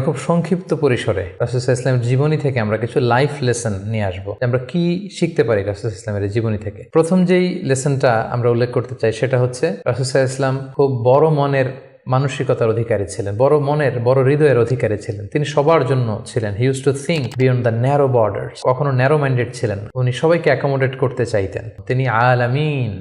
খুব সংক্ষিপ্ত পরিসরে রাসূল সাল্লাল্লাহু আলাইহি ওয়াসাল্লামের জীবনী থেকে আমরা কিছু লাইফ লেসন নিয়ে আসবো, আমরা কি শিখতে পারি রাসূল সাল্লাল্লাহু আলাইহি ওয়াসাল্লামের জীবনী থেকে। প্রথম যেই লেসনটা আমরা উল্লেখ করতে চাই সেটা হচ্ছে রাসূল সাল্লাল্লাহু আলাইহি ওয়াসাল্লাম খুব বড় মনের মানসিকতার অধিকারী ছিলেন, বড় মনের বড় হৃদয়ের অধিকারী ছিলেন। তিনি সবার জন্য ছিলেন। He use to think beyond the narrow borders. কখনো ন্যারো মাইন্ডেড ছিলেন, উনি সবাইকে অ্যাকোমোডেট করতে চাইতেন। তিনি আলামিন,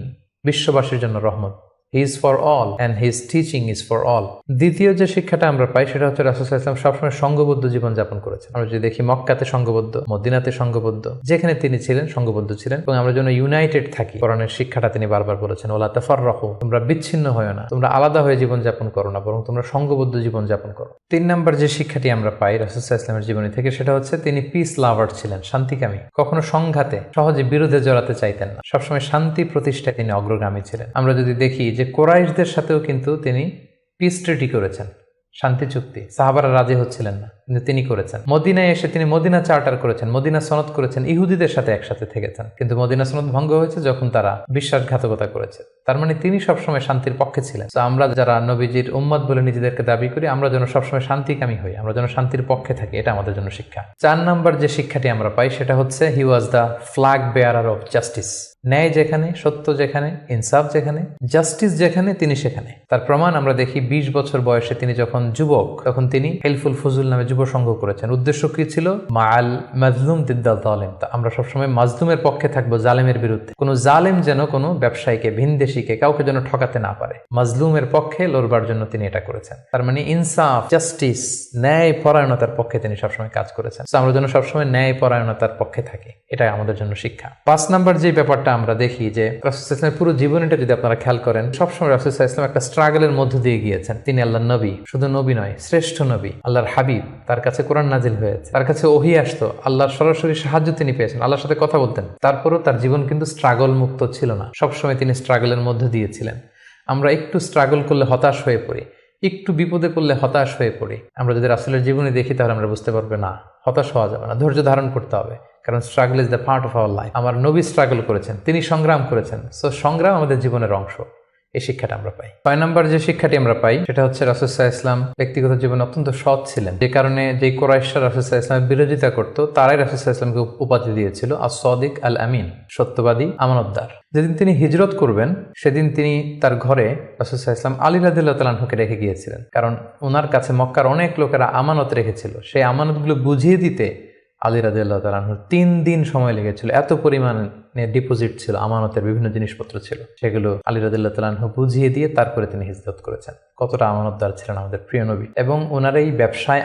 বিশ্ববাসীর জন্য রহমত। He is for all and his teaching is for all. দ্বিতীয় যে শিক্ষাটা আমরা পাই সেটা হচ্ছে রাসূল সাল্লাল্লাহু আলাইহি ওয়াসাল্লাম সবসময় সংঘবদ্ধ জীবন যাপন করেছেন। আমরা যদি দেখি মক্কাতে সংঘবদ্ধ, মদিনাতে সংঘবদ্ধ, যেখানে তিনি ছিলেন সংঘবদ্ধ ছিলেন। এবং আমরা যেন ইউনাইটেড থাকি, কোরআনের শিক্ষাটা তিনি বারবার বলেছেন, ওয়ালা তাফাররাকু, তোমরা বিচ্ছিন্ন হয়ো না, তোমরা আলাদা হয়ে জীবন যাপন করো না, বরং তোমরা সংঘবদ্ধ জীবন যাপন করো। 3 নম্বর যে শিক্ষাটি আমরা পাই রাসূল সাল্লাল্লাহু আলাইহি ওয়াসাল্লামের জীবনী থেকে সেটা হচ্ছে তিনি পিস লাভার ছিলেন, শান্তিকামী। কখনো সংঘাতে সহজে বিরোধে জড়াতে চাইতেন না, সবসময় শান্তি প্রতিষ্ঠায় তিনি অগ্রগামী ছিলেন। আমরা যদি দেখি যে কুরাইশদের সাথেও কিন্তু তিনি পিস ট্রিটি করেছেন, শান্তি চুক্তি। সাহাবারা রাজি হচ্ছিলেন না, কিন্তু তিনি করেছেন। মদিনায় এসে তিনি মদিনা চার্টার করেছেন, মদিনা সনদ করেছেন, ইহুদিদের সাথে একসাথে থেকেছেন। কিন্তু মদিনা সনদ ভঙ্গ হয়েছে যখন তারা বিশ্বাসঘাতকতা করেছে। তার মানে তিনি সবসময় শান্তির পক্ষে ছিলেন। তো আমরা যারা নবীজির উম্মত বলে নিজেদেরকে দাবি করি, আমরা যেন সবসময় শান্তিকামী হই, আমরা যেন শান্তির পক্ষে থাকি, এটা আমাদের জন্য শিক্ষা। 4 নম্বর যে শিক্ষাটি আমরা পাই সেটা হচ্ছে he was the flag bearer of justice. ন্যায় যেখানে, সত্য যেখানে, ইনসাফ যেখানে, জাস্টিস যেখানে, তিনি সেখানে। তার প্রমাণ আমরা দেখি 20 বছর বয়সে তিনি যখন যুবক, তখন তিনি হেলফুল ফুজুল নামে যুব সংঘ করেছেন। উদ্দেশ্য কি ছিল? মাআল মাজলুম দিদ্দাল জালিম। আমরা সবসময় মাজলুমের পক্ষে থাকবো, জালেমের বিরুদ্ধে। কোনো জালেম যেন কোনো ব্যবসায়ীকে, ভিনদেশীকে, কাউকে যেন ঠকাতে না পারে, মাজলুমের পক্ষে লড়বার জন্য তিনি এটা করেছেন। তার মানে ইনসাফ, জাস্টিস, ন্যায় পরায়ণতার পক্ষে তিনি সবসময় কাজ করেছেন। আমরা যেন সবসময় ন্যায় পরায়ণতার পক্ষে থাকি, এটাই আমাদের জন্য শিক্ষা। 5 নম্বর যে ব্যাপারটা আমরা দেখি যে রাসূল সাল্লাল্লাহু আলাইহি ওয়াসাল্লামের পুরো জীবনীটা যদি আপনারা খেয়াল করেন, সবসময় রাসূল সাল্লাল্লাহু আলাইহি ওয়াসাল্লাম একটা স্ট্রাগলের মধ্য দিয়ে গিয়েছেন। তিনি আল্লাহর নবী, শুধু নবী নয়, শ্রেষ্ঠ নবী, আল্লাহর হাবিব। তার কাছে কোরআন নাজিল হয়েছে, তার কাছে ওহী আসতো, আল্লাহর সরাসরি সাহায্য তিনি পেয়েছেন, আল্লাহর সাথে কথা বলতেন। তারপরও তার জীবন কিন্তু স্ট্রাগল মুক্ত ছিল না, সবসময় তিনি স্ট্রাগলের মধ্য দিয়েছিলেন। আমরা একটু স্ট্রাগল করলে হতাশ হয়ে পড়ি, একটু বিপদে পড়লে হতাশ হয়ে পড়ি। আমরা যদি রাসূলের জীবনী দেখি তাহলে আমরা বুঝতে পারবো না, হতাশ হওয়া যাবে না, ধৈর্য ধারণ করতে হবে। কারণ struggle is the part of our life. আমার নবী স্ট্রাগল করেছেন, তিনি সংগ্রাম করেছেন। সো সংগ্রাম আমাদের জীবনের অংশ। এই শিক্ষাটা আমরা পাই। 6 নম্বর যে শিক্ষাটি আমরা পাই সেটা হচ্ছে রাসূল সাল্লাল্লাহু আলাইহি ওয়াসাল্লাম ব্যক্তিগত জীবনে অত্যন্ত সৎ ছিলেন, যে কারণে যে কুরাইশরা রাসূল সাল্লাল্লাহু আলাইহি ওয়াসাল্লামের বিরোধিতা করতো, তারাই রাসূল সাল্লাল্লাহু আলাইহি ওয়াসাল্লামকে উপাধি দিয়েছিল আস-সাদিক আল আমিন, সত্যবাদী, আমানতদার। যেদিন তিনি হিজরত করবেন সেদিন তিনি তার ঘরে রাসূল সাল্লাল্লাহু আলাইহি ওয়াসাল্লাম আলী রাদিয়াল্লাহু তাআলা আনহুকে রেখে গিয়েছিলেন। কারণ ওনার কাছে মক্কার অনেক লোকেরা আমানত রেখেছিল, সেই আমানতগুলো বুঝিয়ে দিতে আলী রাদিয়াল্লাহু তাআলা আনহুর 3 দিন সময় লেগেছিল। এত পরিমাণে ডিপোজিট ছিল, আমানতের বিভিন্ন জিনিসপত্র ছিল, সেগুলো আলী রাদিয়াল্লাহু তাআলা আনহু বুঝিয়ে দিয়ে তারপরে তিনি হিজরত করেছেন। কতটা আমানতদার ছিলেন আমাদের প্রিয় নবী। এবং ওনার এই ব্যবসায়